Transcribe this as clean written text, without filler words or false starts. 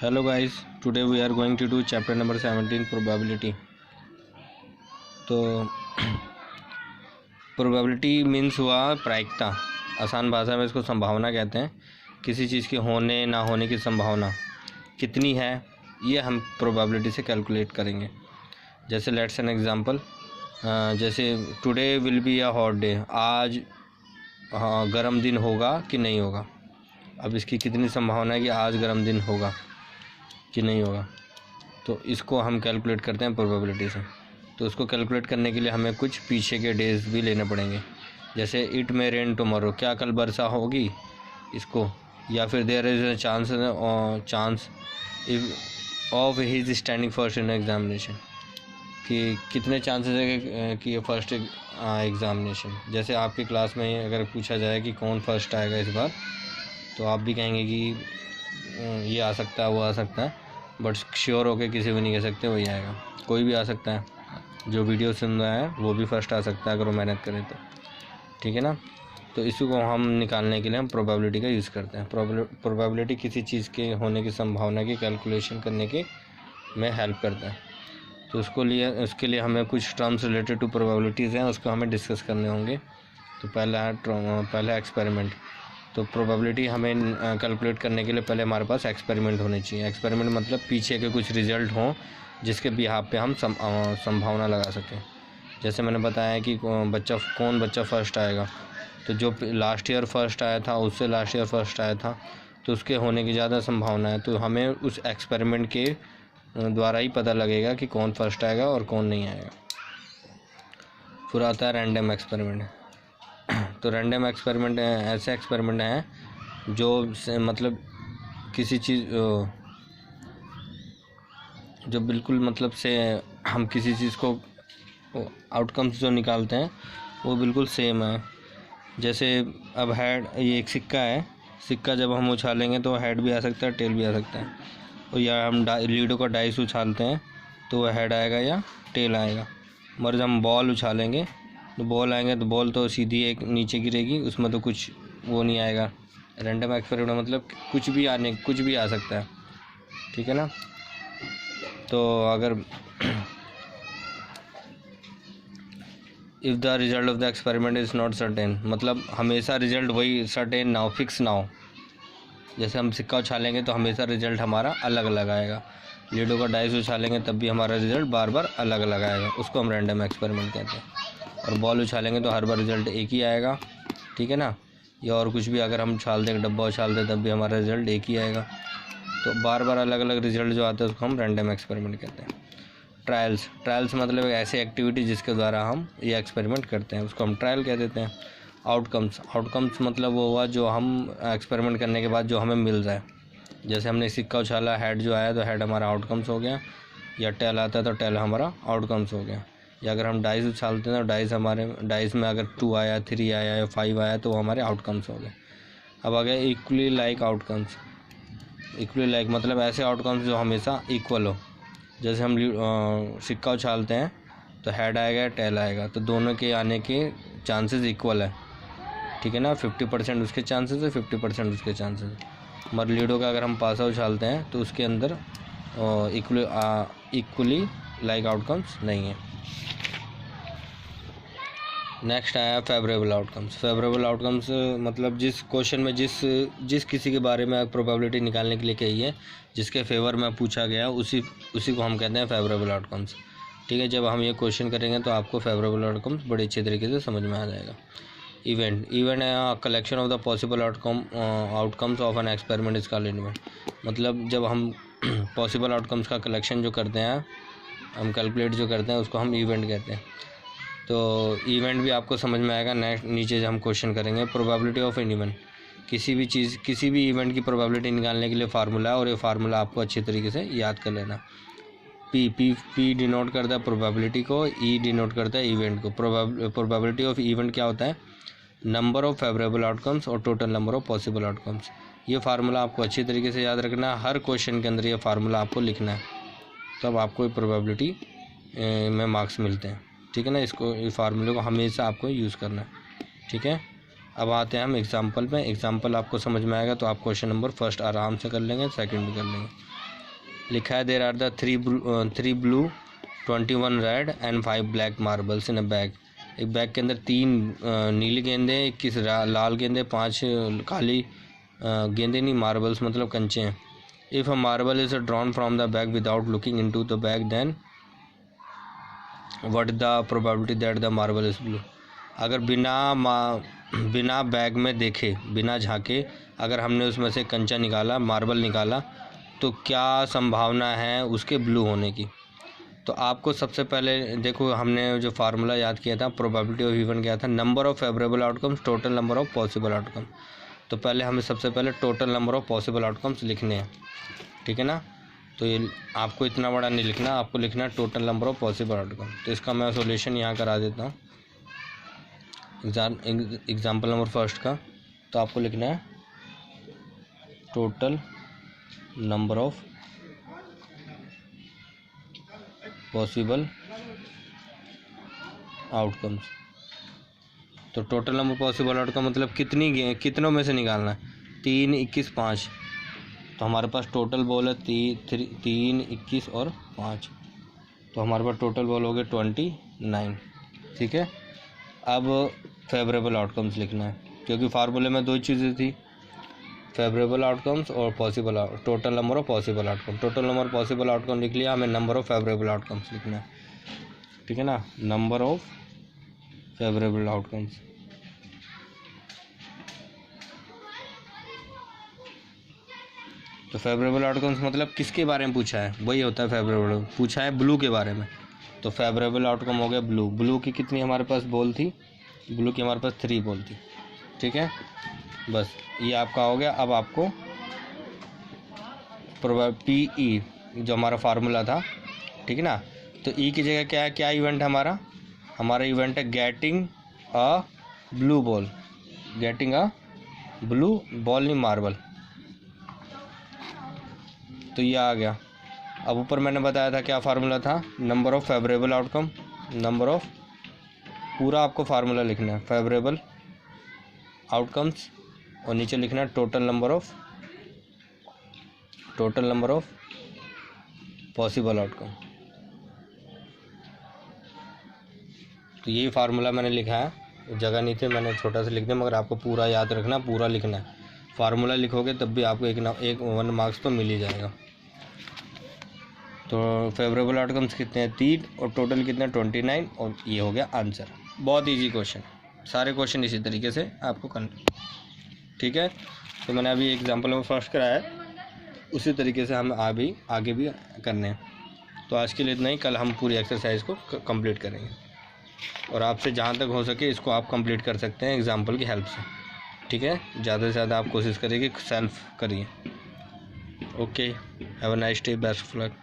Hello guys, today we are going to do chapter number 17 probability. तो probability means हुआ प्रायिकता, आसान भाषा में इसको संभावना कहते हैं। किसी चीज़ के होने ना होने की संभावना कितनी है ये हम probability से कैलकुलेट करेंगे। जैसे लेट्स एन एग्जांपल, जैसे today will be a hot day, आज गर्म दिन होगा कि नहीं होगा। अब इसकी कितनी संभावना है कि आज गर्म दिन होगा कि नहीं होगा, तो इसको हम कैलकुलेट करते हैं प्रोबेबिलिटी से। तो उसको कैलकुलेट करने के लिए हमें कुछ पीछे के डेज भी लेने पड़ेंगे। जैसे इट मे रेन टुमारो, क्या कल वर्षा होगी इसको, या फिर there is a chance of his standing first in examination, कि कितने चांसेस है कि ये फर्स्ट एग्जामिनेशन। जैसे आपकी क्लास में अगर पूछा जाए कि कौन फर्स्ट आएगा इस बार, तो आप भी कहेंगे कि ये आ सकता है वो आ सकता है, बट श्योर होके किसी भी नहीं कह सकते वही आएगा। कोई भी आ सकता है, जो वीडियो सुन रहा है वो भी फर्स्ट आ सकता है अगर वो मेहनत करे तो, ठीक है ना। तो इसी को हम निकालने के लिए हम प्रोबेबिलिटी का यूज़ करते हैं। प्रोबेबिलिटी किसी चीज़ के होने की संभावना की कैलकुलेशन करने के में हेल्प करता है। तो उसके लिए हमें कुछ टर्म्स रिलेटेड टू प्रोबेबिलिटीज़ हैं, उसको हमें डिस्कस करने होंगे। तो पहला एक्सपेरिमेंट। तो प्रोबेबिलिटी हमें कैलकुलेट करने के लिए पहले हमारे पास एक्सपेरिमेंट होने चाहिए। एक्सपेरिमेंट मतलब पीछे के कुछ रिज़ल्ट हों जिसके बिहाफ पे हम संभावना लगा सकें। जैसे मैंने बताया कि कौन बच्चा फ़र्स्ट आएगा, तो जो लास्ट ईयर फर्स्ट आया था उससे लास्ट ईयर फर्स्ट आया था, तो उसके होने की ज़्यादा संभावना है। तो हमें उस एक्सपेरिमेंट के द्वारा ही पता लगेगा कि कौन फर्स्ट आएगा और कौन नहीं आएगा। फिर आता है रैंडम एक्सपेरिमेंट। तो रैंडम एक्सपेरिमेंट ऐसे एक्सपेरिमेंट हैं जो मतलब किसी चीज़ जो बिल्कुल मतलब से हम किसी चीज़ को आउटकम्स जो निकालते हैं वो बिल्कुल सेम है। जैसे अब हेड, ये एक सिक्का है, सिक्का जब हम उछालेंगे तो हेड भी आ सकता है टेल भी आ सकता है। और या हम लीडो का डाइस उछालते हैं तो वह हेड आएगा या टेल आएगा। मगर जब हम बॉल उछालेंगे तो बॉल आएंगे तो बॉल तो सीधी एक नीचे गिरेगी, उसमें तो कुछ वो नहीं आएगा। रैंडम एक्सपेरिमेंट मतलब कुछ भी आ सकता है, ठीक है ना। तो अगर if the result of the experiment is not certain, मतलब हमेशा रिजल्ट वही सर्टेन ना हो, फिक्स ना हो। जैसे हम सिक्का उछालेंगे तो हमेशा रिजल्ट हमारा अलग अलग आएगा। लीडो का डाइस उछालेंगे तब भी हमारा रिजल्ट बार बार अलग अलग आएगा, उसको हम रैंडम एक्सपेरिमेंट कहते हैं। और बॉल उछालेंगे तो हर बार रिजल्ट एक ही आएगा, ठीक है ना। या और कुछ भी अगर हम उछाल दें, डब्बा उछाल दें, तब भी हमारा रिजल्ट एक ही आएगा। तो बार बार अलग अलग रिजल्ट जो आते हैं उसको हम रैंडम एक्सपेरिमेंट कहते हैं। ट्रायल्स मतलब एक ऐसी एक्टिविटी जिसके द्वारा हम ये एक्सपेरिमेंट करते हैं, उसको हम ट्रायल कह देते हैं। आउटकम्स मतलब वो हुआ जो हम एक्सपेरिमेंट करने के बाद जो हमें मिल जाए। जैसे हमने सिक्का उछाला, हेड जो आया तो हेड हमारा आउटकम्स हो गया, या टेल आता है तो टेल हमारा आउटकम्स हो गया। या अगर हम डाइस उछालते हैं तो डाइस में अगर 2 आया, 3 आया या 5 आया तो वो हमारे आउटकम्स हो गए। अब आ गए equally like outcomes. Equally like मतलब ऐसे आउटकम्स जो हमेशा इक्वल हो। जैसे हम सिक्का उछालते हैं तो हेड आएगा टेल आएगा, तो दोनों के आने के चांसेस इक्वल है, ठीक है ना। 50% उसके चांसेस है, 50% उसके चांसेस है। मगर लीडो का अगर हम पासा उछालते हैं तो उसके अंदर इक्वली लाइक आउटकम्स नहीं है। नेक्स्ट आया फेवरेबल आउटकम्स। फेवरेबल आउटकम्स मतलब जिस क्वेश्चन में जिस किसी के बारे में प्रोबेबिलिटी निकालने के लिए कही है, जिसके फेवर में पूछा गया उसी को हम कहते हैं फेवरेबल आउटकम्स, ठीक है। जब हम ये क्वेश्चन करेंगे तो आपको फेवरेबल आउटकम्स बड़े अच्छे तरीके से समझ में आ जाएगा। इवेंट है collection of the possible outcomes of an experiment is called event. मतलब जब हम पॉसिबल आउटकम्स का कलेक्शन जो करते हैं, हम कैलकुलेट जो करते हैं, उसको हम इवेंट कहते हैं। तो इवेंट भी आपको समझ में आएगा। नेक्स्ट नीचे हम क्वेश्चन करेंगे प्रोबेबिलिटी ऑफ एन इवेंट। किसी भी इवेंट की प्रोबेबिलिटी निकालने के लिए फार्मूला है, और ये फार्मूला आपको अच्छी तरीके से याद कर लेना। पी डिनोट करता है प्रोबेबिलिटी को, ई डिनोट करता है इवेंट को। प्रोबेबिलिटी ऑफ इवेंट क्या होता है? नंबर ऑफ फेवरेबल आउटकम्स और total number of possible outcomes. ये फार्मूला आपको अच्छी तरीके से याद रखना है। हर क्वेश्चन के अंदर ये फार्मूला आपको लिखना है, तब आपको प्रोबेबिलिटी में मार्क्स मिलते हैं, ठीक है ना। इस फार्मूले को हमेशा आपको यूज़ करना है, ठीक है। अब आते हैं हम एग्जांपल पे। एग्जांपल आपको समझ में आएगा तो आप क्वेश्चन नंबर फर्स्ट आराम से कर लेंगे, सेकंड भी कर लेंगे। लिखा है there are the 3 blue 21 red and 5 black marbles in a bag. एक बैग के अंदर 3 नीली गेंदे, 21 लाल गेंदे, 5 काली गेंदे नहीं मार्बल्स मतलब कंचे हैं। If a marble is drawn from the bag without looking into the bag then what the probability that the marble is blue. अगर बिना बैग में देखे, बिना झांके अगर हमने उसमें से कंचा निकाला, मार्बल निकाला, तो क्या संभावना है उसके ब्लू होने की। तो आपको सबसे पहले देखो, हमने जो फार्मूला याद किया था प्रोबेबिलिटी ऑफ इवन क्या था, number of favourable outcomes total number of possible outcome. तो पहले हमें सबसे पहले total number of possible outcomes लिखने हैं, ठीक है ना। तो ये आपको इतना बड़ा नहीं लिखना, आपको लिखना है total number of possible outcome. तो इसका मैं सॉल्यूशन यहाँ करा देता हूँ एग्जाम्पल नंबर फर्स्ट का। तो आपको लिखना है total number of possible outcomes. तो टोटल नंबर पॉसिबल आउटकम मतलब कितनों में से निकालना है, 3, 21, 5। तो हमारे पास टोटल बॉल है 3, 21 और 5। तो हमारे पास टोटल बॉल हो गए 29, ठीक है। अब फेवरेबल आउटकम्स लिखना है, क्योंकि फार्मूले में 2 चीज़ें थी, फेवरेबल आउटकम्स और possible total number of possible outcome. Total number of possible outcome लिख लिया, हमें नंबर ऑफ फेवरेबल आउटकम्स लिखना है, ठीक है ना। Number of favourable outcomes. तो फेवरेबल आउटकम्स मतलब किसके बारे में पूछा है, वही होता है फेवरेबल। पूछा है ब्लू के बारे में, तो फेवरेबल आउटकम हो गया ब्लू। ब्लू की कितनी हमारे पास बॉल थी, ब्लू की हमारे पास 3 बॉल थी, ठीक है। बस ये आपका हो गया। अब आपको PE जो हमारा फार्मूला था, ठीक है ना। तो E की जगह क्या है, क्या इवेंट है हमारा इवेंट है getting a blue ball, getting a blue ball नहीं मार्बल। तो ये आ गया। अब ऊपर मैंने बताया था क्या फार्मूला था, number of favourable outcome, number of, पूरा आपको फार्मूला लिखना है फेवरेबल आउटकम्स, और नीचे लिखना है total number of possible outcome. तो यही फार्मूला मैंने लिखा है, जगह नहीं थी मैंने छोटा सा लिख दिया, मगर आपको पूरा याद रखना, पूरा लिखना है। फार्मूला लिखोगे तब भी आपको एक 1 मार्क्स तो मिल ही जाएगा। तो फेवरेबल आउटकम्स कितने हैं, 3, और टोटल कितने हैं, 29, और ये हो गया आंसर। बहुत इजी क्वेश्चन, सारे क्वेश्चन इसी तरीके से आपको करना, ठीक है। तो मैंने अभी एग्जांपल में फर्स्ट कराया है, उसी तरीके से हम आगे भी करने हैं। तो आज के लिए इतना ही, कल हम पूरी एक्सरसाइज को कंप्लीट करेंगे, और आपसे जहाँ तक हो सके इसको आप कंप्लीट कर सकते हैं एग्जांपल की हेल्प से, ठीक है। ज़्यादा से ज़्यादा आप कोशिश करिए कि सेल्फ करिए। Okay, have a nice day, best of luck.